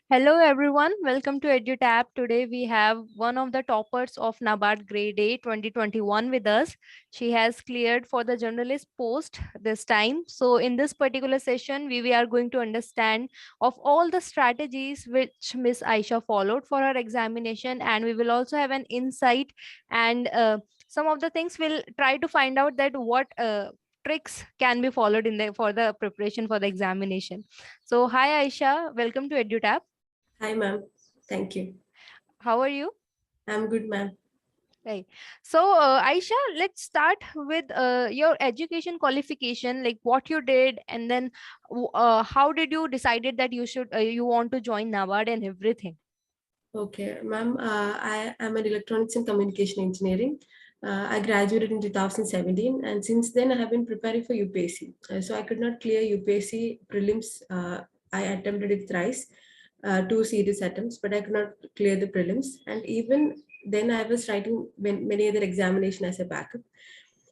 Hello everyone, welcome to EduTap. Today we have one of the toppers of NABARD Grade A 2021 with us. She has cleared for the journalist post this time. So in this particular session, we are going to understand of all the strategies which Miss Ayisha followed for her examination, and we will also have an insight and some of the things we'll try to find out that what tricks can be followed in the for the preparation for the examination. So hi Ayisha, welcome to EduTap. Hi, ma'am. Thank you. How are you? I'm good, ma'am. Right. So, Aisha, let's start with your education qualification, like what you did, and then how did you decided that you want to join NABARD and everything. Okay, ma'am. I am an electronics and communication engineering. I graduated in 2017, and since then I have been preparing for UPSC. So I could not clear UPSC prelims. I attempted it thrice, two serious attempts, but I could not clear the prelims. And even then, I was writing many other examination as a backup.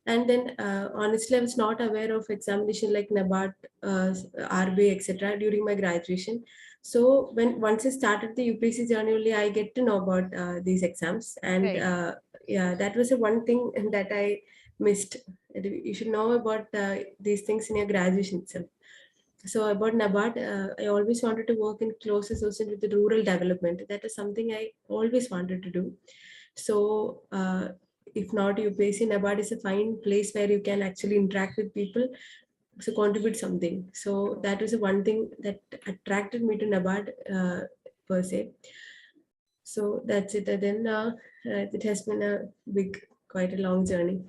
And then, honestly, I was not aware of examination like NABARD, RBI, etc. during my graduation. So when once I started the UPSC journey, only I get to know about these exams, and Right. yeah, that was the one thing that I missed. You should know about these things in your graduation itself. So about NABARD, I always wanted to work in close association with the rural development. That is something I always wanted to do. So if not UPSC, NABARD is a fine place where you can actually interact with people, so contribute something. So True. that was the one thing that attracted me to NABARD per se. So that's it. And then it has been a quite a long journey.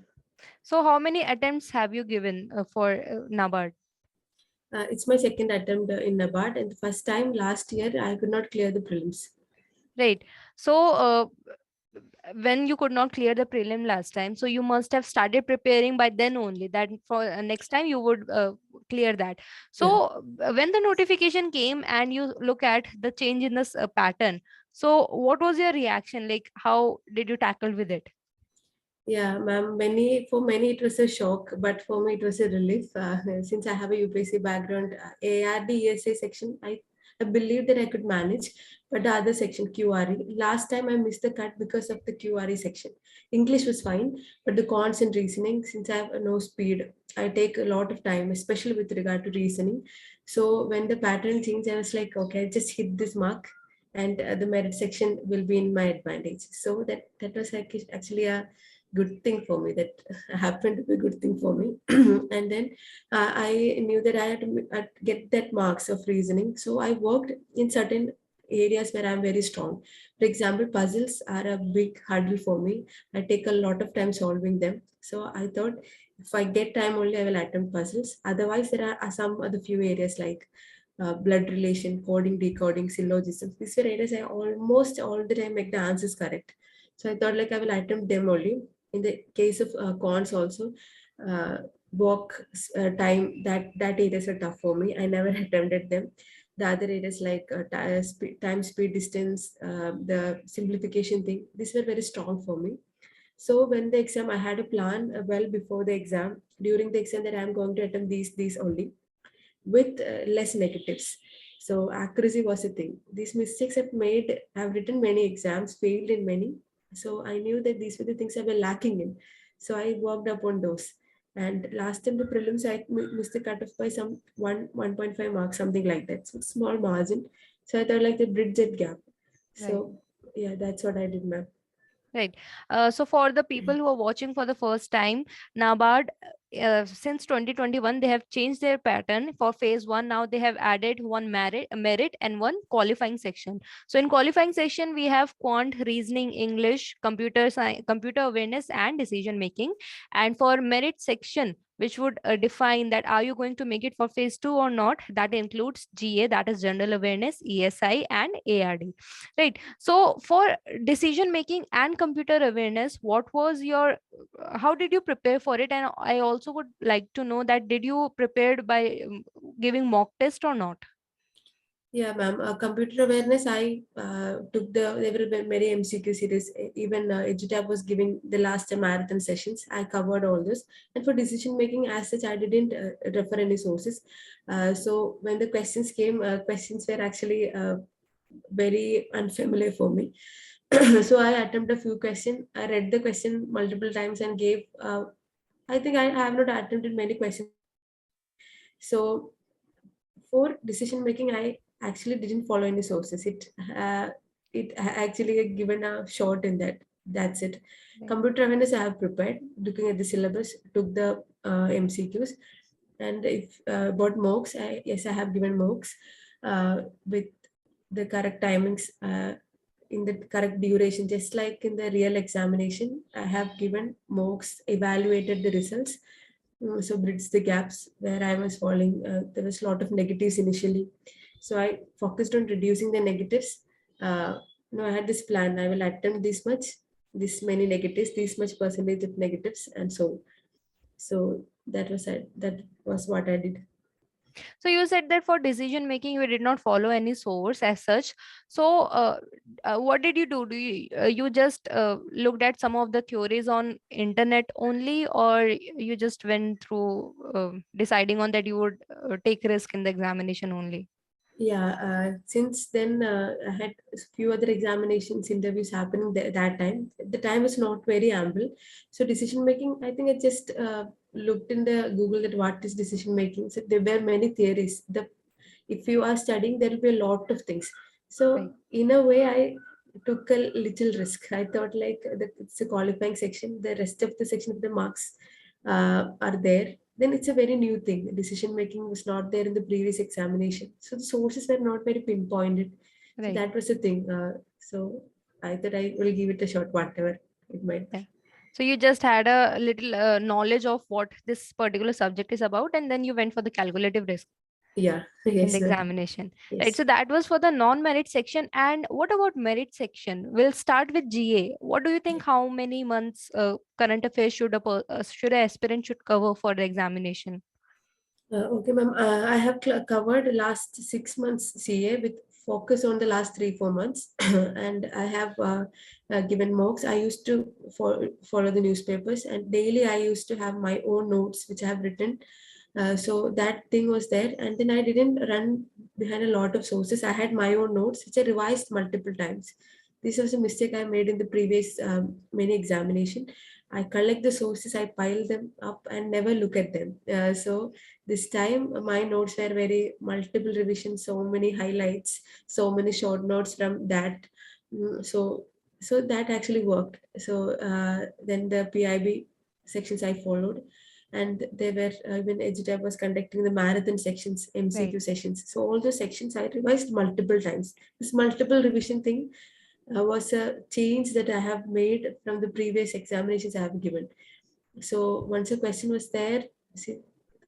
So, how many attempts have you given for NABARD? It's my second attempt in NABARD, and the first time last year I could not clear the prelims. Right. So, when you could not clear the prelim last time, so you must have started preparing by then only. That for next time you would clear that. Yeah. So, when the notification came and you look at the change in this pattern, so what was your reaction? Like, how did you tackle with it? Yeah, ma'am. For many it was a shock, but for me it was a relief. Since I have a UPSC background, ARD ESA section, I believe that I could manage. But the other section, QRE, last time I missed the cut because of the QRE section. English was fine, but the cons and reasoning, since I have no speed, I take a lot of time, especially with regard to reasoning. So when the pattern changed, I was like, okay, just hit this mark, and the merit section will be in my advantage. So that was like actually a good thing for me. That happened to be a good thing for me. And then I knew that I had to get that marks of reasoning, so I worked in certain areas where I'm very strong. For example, puzzles are a big hurdle for me. I take a lot of time solving them, so I thought if I get time only I will attempt puzzles. Otherwise there are some other few areas like blood relation, coding, decoding, syllogisms. These were areas I almost all the time make the answers correct. So I thought like I will attempt them only. In the case of cons also, uh, walk time, that areas are tough for me. I never attempted them. The other areas like time, speed, distance, the simplification thing, these were very strong for me. So when the exam, I had a plan well before the exam. During the exam, that I'm going to attempt these only with less negatives. So accuracy was a thing. These mistakes I've written many exams, failed in many. So I knew that these were the things I were lacking in. So I worked upon those. And last time the prelims, I missed the cutoff by some 1.5 marks, something like that. So small margin. So I thought like the bridge that gap. Right. So yeah, that's what I did, ma'am. Right. So for the people who are watching for the first time, NABARD, since 2021, they have changed their pattern for phase one. Now they have added one merit and one qualifying section. So in qualifying section, we have quant, reasoning, English, computer science, computer awareness, and decision making. And for merit section, which would define that are you going to make it for phase two or not, that includes GA, that is general awareness, ESI, and ARD. Right. So for decision making and computer awareness, what was your how did you prepare for it? And I also would like to know that did you prepared by giving mock test or not? Yeah, ma'am. Computer awareness, I took there were many MCQ series. Even EduTap was giving the last marathon sessions. I covered all this. And for decision making, as such, I didn't refer any sources. So when the questions came, questions were actually very unfamiliar for me. So I attempted a few questions. I read the question multiple times and gave. I think I have not attempted many questions in that. So for decision making, I actually didn't follow any sources. It actually given a short in that. That's it. Right. Computer awareness I have prepared, looking at the syllabus, took the MCQs, and if about mocks, yes, I have given mocks with the correct timings in the correct duration, just like in the real examination. I have given mocks, evaluated the results, so bridge the gaps where I was falling. There was a lot of negatives initially, so I focused on reducing the negatives. I had this plan. I will attempt this much, this many negatives, this much percentage of negatives, and so that was it. That was what I did. So you said that for decision making, you did not follow any source as such. So what did you do? You just looked at some of the theories on internet only, or you just went through deciding on that you would take risk in the examination only? Yeah, since then I had a few other examinations, interviews happening that time. The time was not very ample, so decision making. I think I just looked in the Google that what is decision making. So there were many theories. If you are studying, there will be a lot of things. Right. So in a way, I took a little risk. I thought like it's a qualifying section. The rest of the section of the marks are there. Then it's a very new thing. Decision making was not there in the previous examination, so the sources were not very pinpointed. So Right. that was the thing. So I thought I will give it a shot, whatever it might Yeah. be. So you just had a little knowledge of what this particular subject is about, and then you went for the calculative risk Yeah. in the Yes, ma'am. examination. Right. Yes. So that was for the non-merit section. And what about merit section? We'll start with GA. What do you think? How many months current affairs should a aspirant should cover for the examination? Okay, ma'am. I have covered last 6 months CA with focus on the last 3 4 months, and I have given mocks. I used to follow the newspapers, and daily I used to have my own notes which I have written. So that thing was there, and then I didn't run behind a lot of sources. I had my own notes which I revised multiple times. This was a mistake I made in the previous many examination. I collect the sources, I pile them up, and never look at them. So this time my notes were very multiple revisions, so many highlights, so many short notes from that. So that actually worked. So then the PIB sections I followed, and they were even EduTap was conducting the marathon sections, Right. MCQ sessions. So all those sections I revised multiple times. This multiple revision thing was a change that I have made from the previous examinations I have given. So once a question was there, see,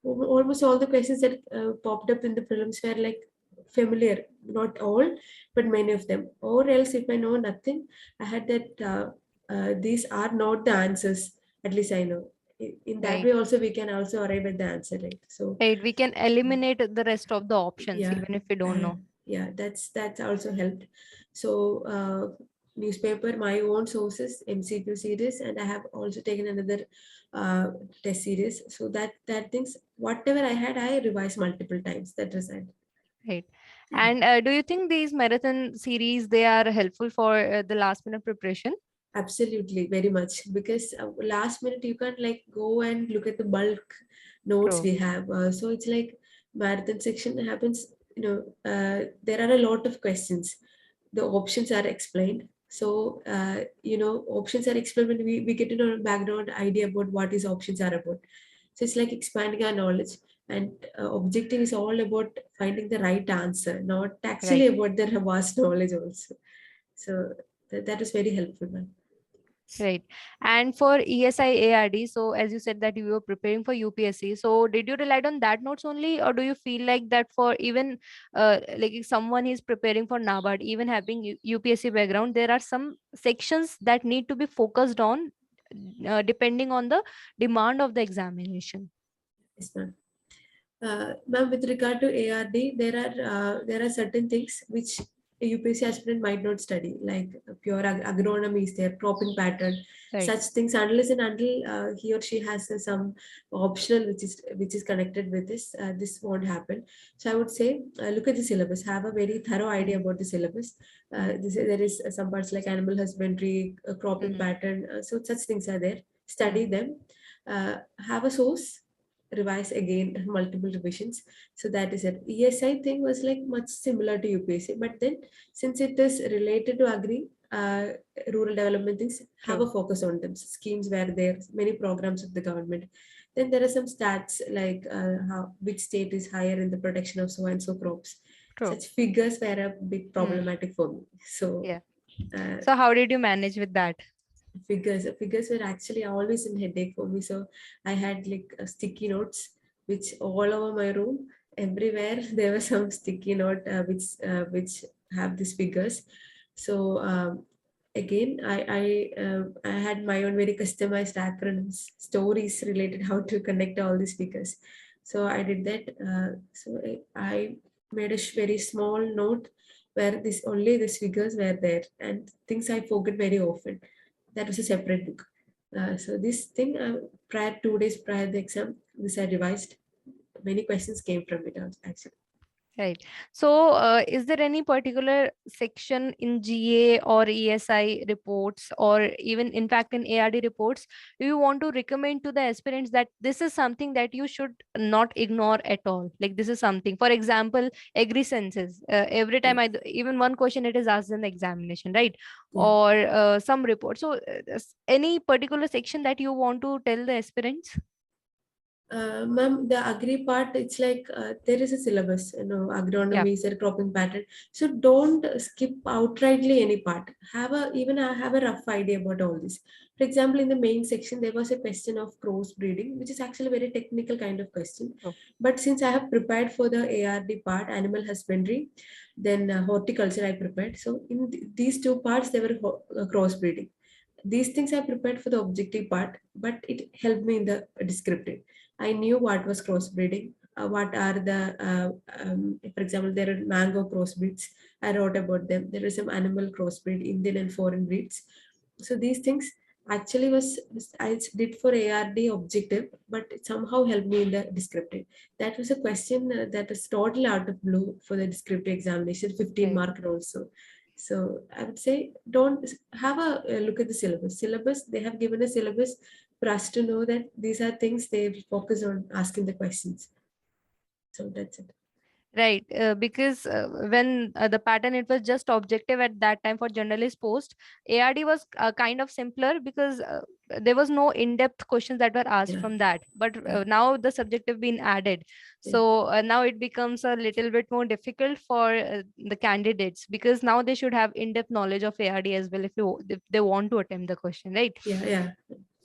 almost all the questions that popped up in the prelims were like familiar, not all, but many of them. Or else, if I know nothing, I had that these are not the answers. At least I know. In that way, Right. also we can also arrive at the answer, right? So Right. We can eliminate the rest of the options yeah, even if we don't uh, know. yeah, that's also helped. So newspaper, my own sources, MCQ series, and I have also taken another uh, test series. So that things, whatever I had, I revised multiple times. That result. Right. And do you think these marathon series they are helpful for the last minute preparation? Absolutely, very much. Because last minute you can't like go and look at the bulk notes True. we have. So it's like marathon section happens. There are a lot of questions. The options are explained. So options are explained when we get to know a background idea about what these options are about. So it's like expanding our knowledge. And objective is all about finding the right answer, not actually Right. about the vast knowledge also. So that is very helpful, man. Right. And for ESI ARD, so as you said that you were preparing for UPSC, so did you rely on that notes only, or do you feel like that for even like if someone is preparing for NABARD, even having UPSC background, there are some sections that need to be focused on depending on the demand of the examination? Yes, ma'am. Ma'am, with regard to ARD, there are certain things which a UPSC aspirant might not study, like pure agronomy is there, cropping pattern, Right. such things, unless and until he or she has some optional which is connected with this, this won't happen. So I would say look at the syllabus, have a very thorough idea Mm-hmm. about the syllabus. There is some parts like animal husbandry, cropping Mm-hmm. pattern, so such things are there. Study Mm-hmm. them, have a source, revise again, multiple revisions. So that is it. ESI thing was like much similar to UPSC, but then since it is related to agri, rural development things, have True. a focus on them. Schemes where there many programs of the government. Then there are some stats like how which state is higher in the protection of so and so crops. True. Such figures were a bit Mm. problematic for me. So Yeah. uh, So how did you manage with that? figures were actually always in headache for me. So I had like sticky notes which all over my room, everywhere there was some sticky note which have these figures. So again I had my own very customized acronyms, stories related how to connect all these figures. So I did that. I made a very small note where this only these figures were there and things I forget very often. That was a separate book. So this thing, prior 2 days prior the exam, this I revised. Many questions came from it actually. Right. So, is there any particular section in GA or ESI reports, or even in fact in ARD reports, do you want to recommend to the aspirants that this is something that you should not ignore at all? Like this is something, for example, agri senses. Every Yeah, time even one question it is asked in the examination, right? yeah. Or some report. So, any particular section that you want to tell the aspirants? Ma'am, the agri part, it's like there is a syllabus, Yeah. agronomy is a cropping pattern. So don't skip outrightly any part. Have a rough idea about all this. For example, in the main section, there was a question of crossbreeding, which is actually a very technical kind of question. True. But since I have prepared for the ARD part, animal husbandry, then horticulture I prepared. So in these two parts, there were crossbreeding. These things I prepared for the objective part, but it helped me in the descriptive. I knew what was crossbreeding, what are the, for example, there are mango crossbreeds. I wrote about them. There is some animal crossbreed, Indian and foreign breeds. So these things actually was I did for ARD objective, but it somehow helped me in the descriptive. That was a question that was totally out of blue for the descriptive examination, 15 Right. mark also. So I would say don't have a look at the syllabus. Syllabus, they have given a syllabus for us to know that these are things they focus on asking the questions. So that's it. Right, because when the pattern it was just objective at that time for journalist post, ARD was kind of simpler because there was no in-depth questions that were asked Yeah, from that. But yeah, now the subjective been added, yeah, so now it becomes a little bit more difficult for the candidates because now they should have in-depth knowledge of ARD as well if they want to attempt the question, right? yeah, yeah.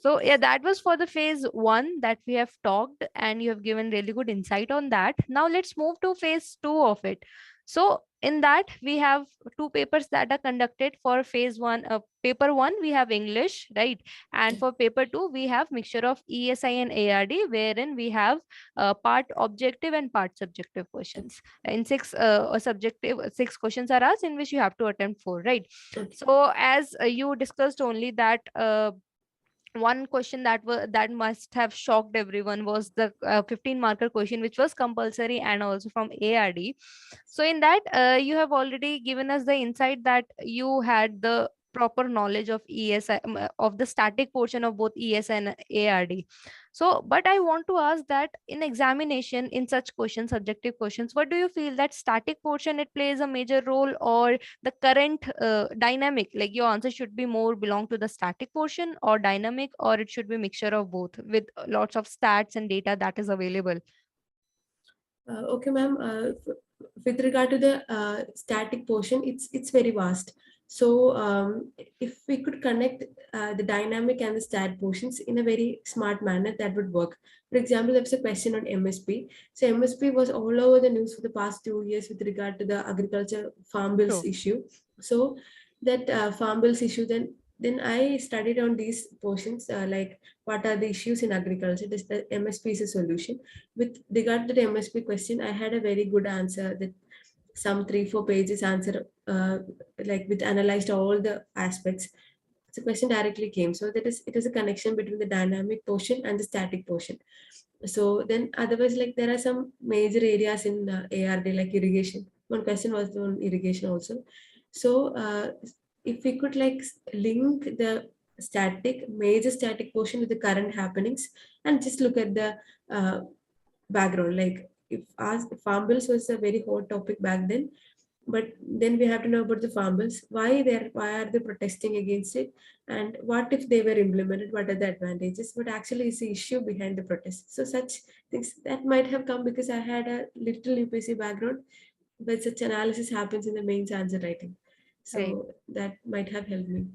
So yeah, that was for the phase one that we have talked, and you have given really good insight on that. Now let's move to phase two of it. So in that we have two papers that are conducted for phase one. Paper one we have English, right? And for paper two we have mixture of ESI and ARD, wherein we have part objective and part subjective questions. In six questions are asked in which you have to attempt four, right? Okay. So as you discussed only that. One question that must have shocked everyone was the 15 marker question, which was compulsory and also from ARD. So in that you have already given us the insight that you had the proper knowledge of ESI, of the static portion of both ES and ARD. So but I want to ask that in examination, in such questions, subjective questions, what do you feel that static portion it plays a major role, or the current dynamic, like your answer should be more belong to the static portion or dynamic, or it should be mixture of both with lots of stats and data that is available? Okay, ma'am. With regard to the static portion, it's very vast. So if we could connect the dynamic and the stat portions in a very smart manner, that would work. For example, there's a question on MSP. So MSP was all over the news for the past 2 years with regard to the agriculture farm bills True. issue. So that farm bills issue, then I studied on these portions, like what are the issues in agriculture. This the MSP is a solution. With regard to the MSP question, I had a very good answer that some 3-4 pages answer, like with analyzed all the aspects. The question directly came. So that is, it is a connection between the dynamic portion and the static portion. So then otherwise, like there are some major areas in ARD, like irrigation. One question was on irrigation also. So if we could like link the major static portion with the current happenings and just look at the uh, background, like if farm bills was a very hot topic back then, but then we have to know about the farm bills, why are they protesting against it, and what if they were implemented, what are the advantages, what actually is the issue behind the protest. So such things that might have come because I had a little UPSC background, but such analysis happens in the mains answer writing, Right. so that might have helped me.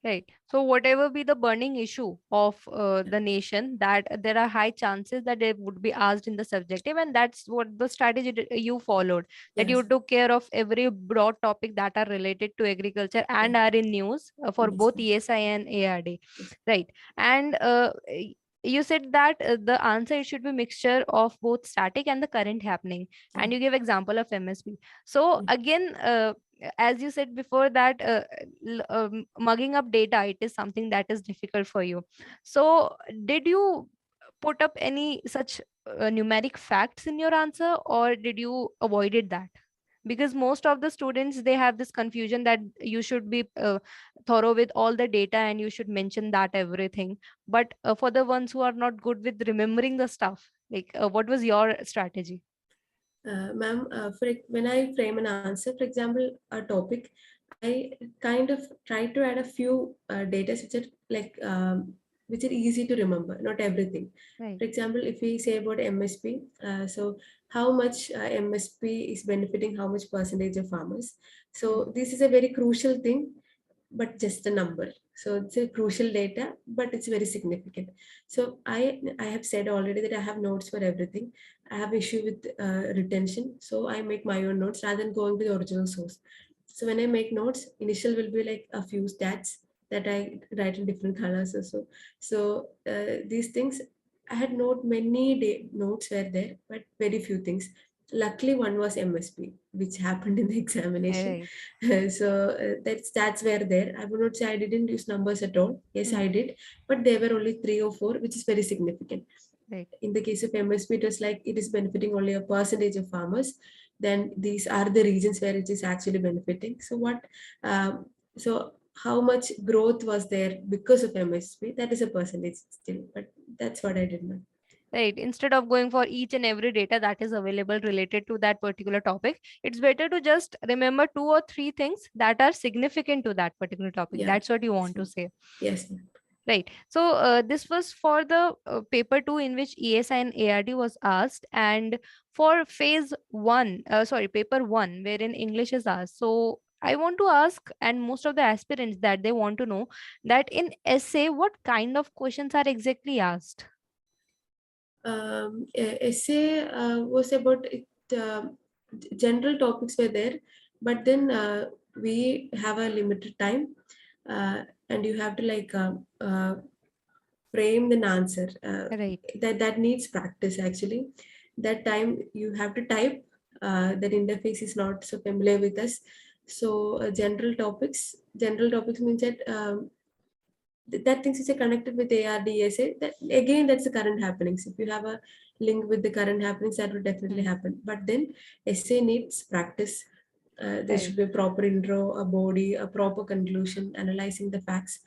Right. So whatever be the burning issue of the nation, that there are high chances that it would be asked in the subjective, and that's what the strategy you followed. That you Yes. took care of every broad topic that are related to agriculture Yeah. and are in news for Yes, both ma'am. ESI and ARD. Yes. Right. And you said that the answer it should be mixture of both static and the current happening, Yeah. and you give example of MSP. So Yeah. again, as you said before that mugging up data, it is something that is difficult for you. So did you put up any such numeric facts in your answer, or did you avoided that? Because most of the students, they have this confusion that you should be thorough with all the data and you should mention that everything. But for the ones who are not good with remembering the stuff, like what was your strategy? Ma'am, when I frame an answer, for example, a topic, I kind of try to add a few data which are easy to remember, not everything. Right. For example, if we say about MSP, so how much MSP is benefiting how much percentage of farmers. Hmm. So this is a very crucial thing, but just a number. So it's a crucial data, but it's very significant. So I have said already that I have notes for everything. I have issue with retention, so I make my own notes rather than going to the original source. So when I make notes, initial will be like a few stats that I write in different colors or so. So these things, I had many notes were there, but very few things. Luckily, one was MSP, which happened in the examination. Right. So that stats were there. I would not say I didn't use numbers at all. Yes, Hmm. I did, but there were only 3 or 4, which is very significant. Right. In the case of MSP, it was like it is benefiting only a percentage of farmers. Then these are the regions where it is actually benefiting. So so how much growth was there because of MSP? That is a percentage still, but that's what I did now. Right. Instead of going for each and every data that is available related to that particular topic, it's better to just remember two or three things that are significant to that particular topic. Yeah. That's what you Yes, want to ma'am. say. Yes, ma'am. Right. So this was for the paper two in which ESI and ARD was asked, and for phase one, sorry, paper one, wherein English is asked. So I want to ask, and most of the aspirants that they want to know that in essay, what kind of questions are exactly asked? Essay was about it. General topics were there, but then we have a limited time, and you have to frame an answer. Right. That needs practice actually. That time you have to type. That interface is not so familiar with us. So general topics means that that things which are connected with ARDSA, that again that's the current happenings. If you have a link with the current happenings, that will definitely Hmm. happen. But then essay needs practice. There Right. should be a proper intro, a body, a proper conclusion, analyzing the facts.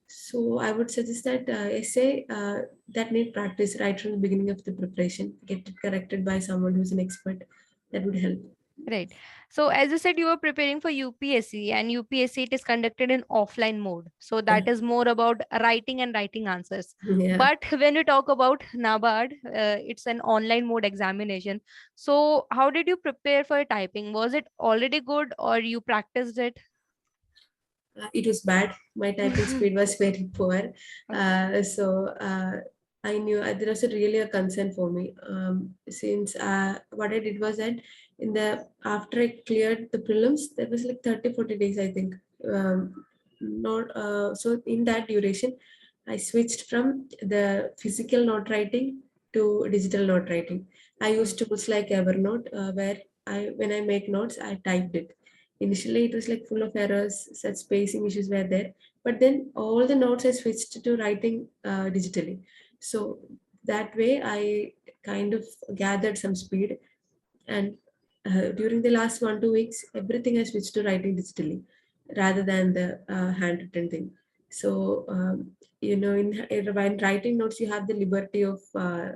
So I would suggest that essay that need practice right from the beginning of the preparation. Get it corrected by someone who's an expert. That would help. Right. So as you said, you were preparing for UPSC, and UPSC it is conducted in offline mode. So Yeah. that is more about writing and writing answers. Yeah. But when we talk about NABARD, it's an online mode examination. So how did you prepare for typing? Was it already good or you practiced it? It was bad. My typing speed was very poor. Okay. I knew there was really a concern for me. Since what I did was that after I cleared the prelims, that was like 30-40 days, I think. Not So in that duration, I switched from the physical note writing to digital note writing. I Hmm. used tools like Evernote, where when I make notes, I typed it. Initially, it was like full of errors, such spacing issues were there. But then all the notes I switched to writing digitally. So that way, I kind of gathered some speed. And during the last 1 2 weeks, everything I switched to writing digitally rather than the handwritten thing. So when writing notes, you have the liberty of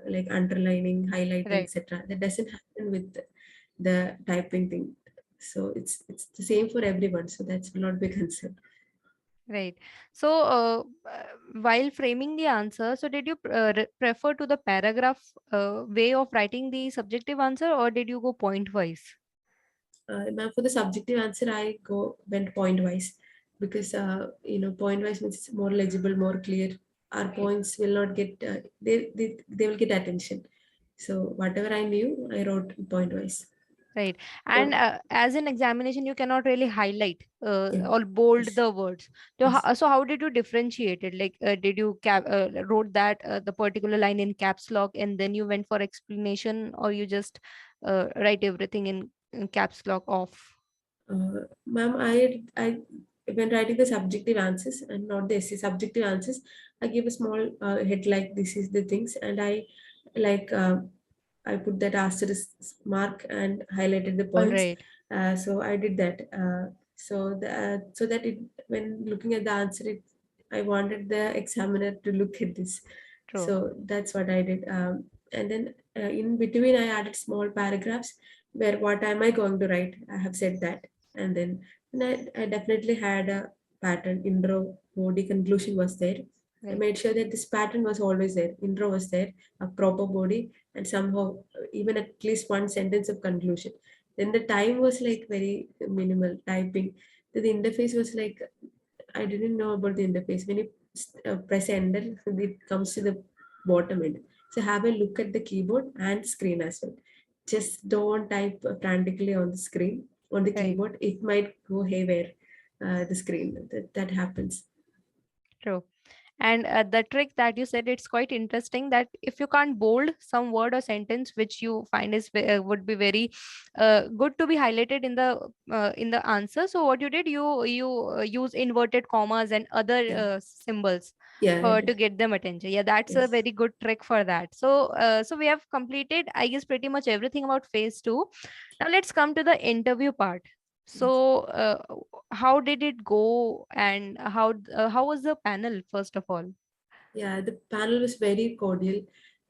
like underlining, highlighting, Right. etc. That doesn't happen with the typing thing. So it's the same for everyone. So that's will not be concerned. Right. So, while framing the answer, so did you prefer to the paragraph way of writing the subjective answer, or did you go point wise? Ma'am, for the subjective answer, I went point wise because point wise means it's more legible, more clear. Our Right. points will not get they will get attention. So whatever I knew, I wrote point wise. Right. And So as an examination, you cannot really highlight yeah, or bold yes, the words. So, yes. so how did you differentiate it? Like, did you wrote that the particular line in caps lock and then you went for explanation, or you just write everything in caps lock off? Ma'am, I when writing the subjective answers and not the essay subjective answers, I give a small head like this is the things, and like I put that asterisk mark and highlighted the All points. right. So I did that. So that when looking at the answer, I wanted the examiner to look at this. True. So that's what I did. And then in between, I added small paragraphs where what am I going to write? I have said that, and I definitely had a pattern. Intro, body, conclusion was there. I Right. made sure that this pattern was always there. Intro was there, a proper body, and somehow even at least one sentence of conclusion. Then the time was like very minimal typing. The interface was like I didn't know about the interface. When you press enter, it comes to the bottom end. So have a look at the keyboard and screen as well. Just don't type frantically on the screen, on the Right. keyboard. It might go haywire, the screen. That happens. True. And the trick that you said, it's quite interesting that if you can't bold some word or sentence which you find would be very good to be highlighted in the answer, so what you did, you use inverted commas and other Yeah. symbols Yeah, I for to did. get them attention. Yeah, that's a Yes. very good trick for that. So so we have completed, I guess, pretty much everything about phase 2. Now let's come to the interview part. Yes. So how did it go, and how was the panel first of all? Yeah, the panel was very cordial.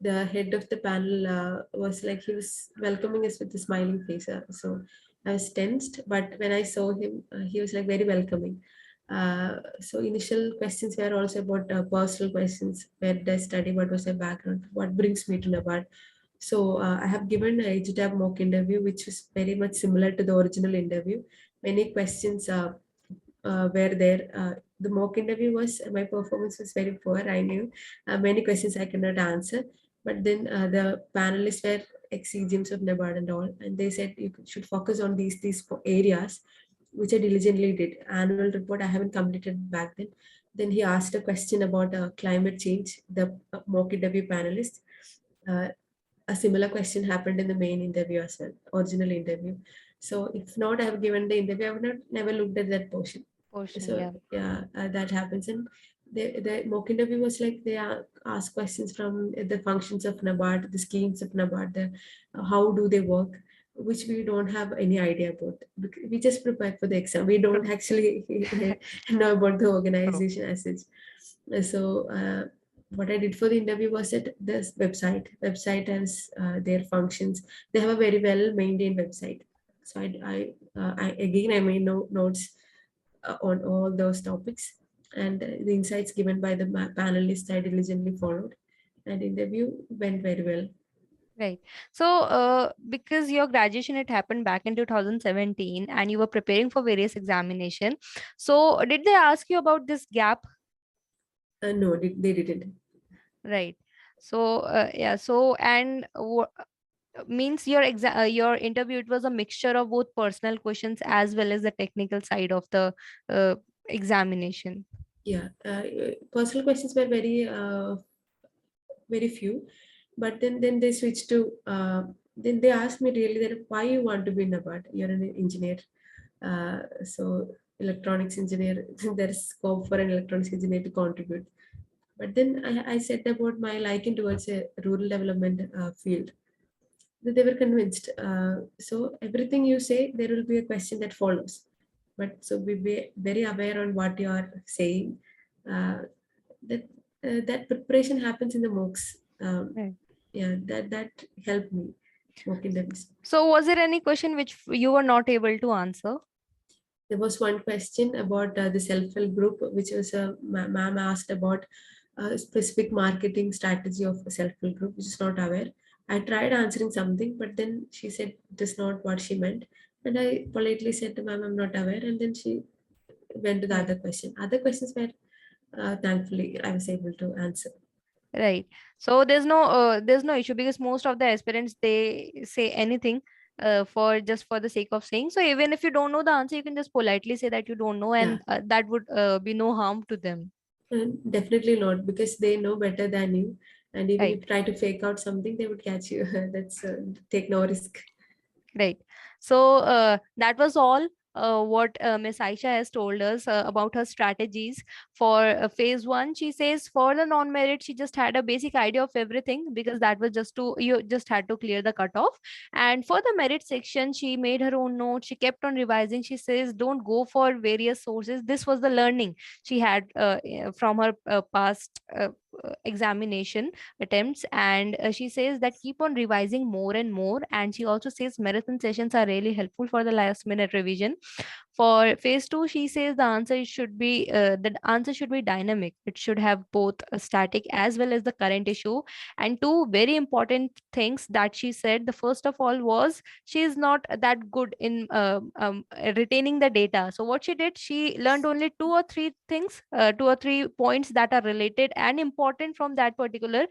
The head of the panel was like he was welcoming us with a smiling face. So I was tensed, but when I saw him, he was like very welcoming. So initial questions were also about personal questions. Where did I study? What was my background? What brings me to NABARD? So I have given a EduTap mock interview, which was very much similar to the original interview. Many questions were there. The mock interview was my performance was very poor. I knew many questions I cannot answer, but then the panelists were ex-CGMs of NABARD and all, and they said you should focus on these areas, which I diligently did. Annual report I haven't completed back then. Then he asked a question about climate change. The mock interview panelist. Uh, a similar question happened in the main interview as well, original interview. So if not, I have given the interview. I would not never looked at that portion. Portion, So yeah. yeah, that happens. And the mock interview was like they ask questions from the functions of NABARD, the schemes of NABARD, how do they work, which we don't have any idea about. We just prepare for the exam. We True. don't actually know about the True. organization as such. So what I did for the interview was that this website has their functions. They have a very well maintained website. So I made notes on all those topics, and the insights given by the panelists I diligently followed, and interview went very well. Right. So, because your graduation it happened back in 2017, and you were preparing for various examination, so did they ask you about this gap? No, they didn't. Right. So, yeah. So, and means your interview, it was a mixture of both personal questions as well as the technical side of the uh, examination. Yeah, personal questions were very few, but then they switched to then they asked me really that why you want to be in NABARD. You're an engineer, so electronics engineer. There's scope for an electronics engineer to contribute. But then I said about my liking towards a rural development field. They were convinced. So everything you say, there will be a question that follows. But so be very aware on what you are saying. Uh, that that preparation happens in the mocks. Right. Yeah, that helped me mock interviews. So was there any question which you were not able to answer? There was one question about the self-help group, which was ma'am asked about a specific marketing strategy of a self-help group, which is not aware. I tried answering something, but then she said it is not what she meant. And I politely said to ma'am, I'm not aware. And then she went to the Right. other question. Other questions were, thankfully, I was able to answer. Right. So there's no issue because most of the aspirants they say anything for just for the sake of saying. So even if you don't know the answer, you can just politely say that you don't know, Yeah, and that would be no harm to them. and definitely not, because they know better than you. And even if Right. you try to fake out something, they would catch you. That's take no risk. Right. So that was all what Miss Aisha has told us about her strategies for phase one. She says for the non-merit, she just had a basic idea of everything because that was just to you just had to clear the cutoff. And for the merit section, she made her own notes. She kept on revising. She says don't go for various sources. This was the learning she had from her past examination attempts, and she says that keep on revising more and more, and she also says marathon sessions are really helpful for the last minute revision. For phase two, she says the answer should be dynamic. It should have both a static as well as the current issue. And two very important things that she said. The first of all was she is not that good in retaining the data. So what she did, she learned only two or three things, 2 or 3 points that are related and important from that particular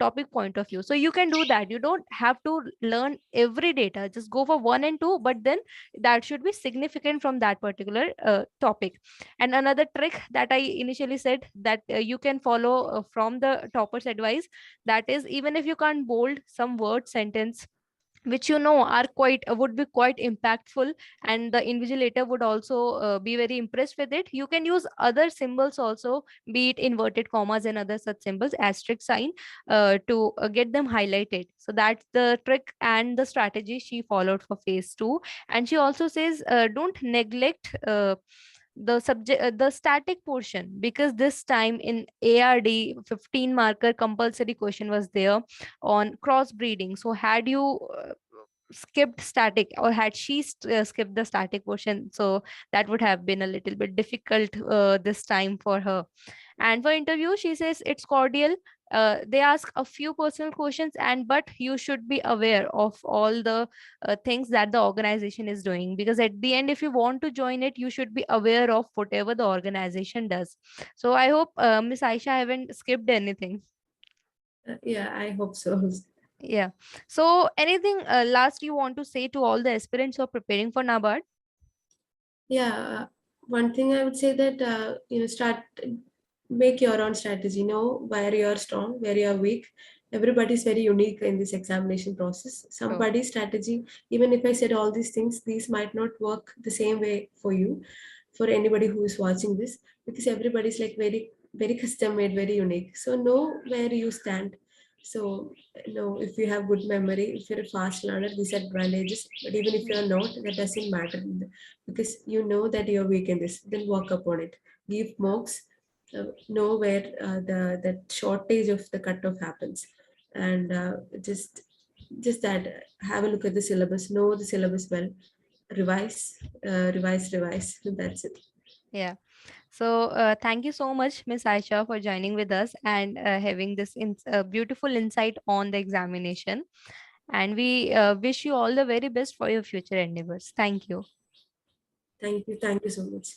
topic point of view. So you can do that. You don't have to learn every data. Just go for one and two, but then that should be significant from that particular topic. And another trick that I initially said that you can follow from the topper's advice, that is even if you can't bold some word sentence which you know are quite would be quite impactful, and the invigilator would also be very impressed with it, you can use other symbols also, be it inverted commas and other such symbols, asterisk sign, to get them highlighted. So that's the trick and the strategy she followed for phase 2. And she also says don't neglect the static portion, because this time in ARD 15 marker compulsory question was there on crossbreeding. So had you skipped static, or had she skipped the static portion, so that would have been a little bit difficult this time for her. And for interview, she says it's cordial. They ask a few personal questions, and but you should be aware of all the things that the organization is doing, because at the end if you want to join it, you should be aware of whatever the organization does. So I hope Miss Aisha haven't skipped anything. Yeah, I hope so. Yeah. So anything last you want to say to all the aspirants who are preparing for NABARD? Yeah, one thing I would say that start make your own strategy. Know where you are strong, where you are weak. Everybody is very unique in this examination process. Sure. Somebody's strategy, even if I said all these things, these might not work the same way for you, for anybody who is watching this, because everybody's like very custom made, very unique. So know where you stand. So if you have good memory, if you're a fast learner, these are advantages. But even if you're not, that doesn't matter, because you know that you're weak in this. Then work upon it. Give mocks. Know where the shortage of the cutoff happens, and just that, have a look at the syllabus. Know the syllabus well. Revise, revise. That's it. Yeah. So thank you so much, Miss Aisha, for joining with us and having this beautiful insight on the examination. And we wish you all the very best for your future endeavors. Thank you. Thank you so much.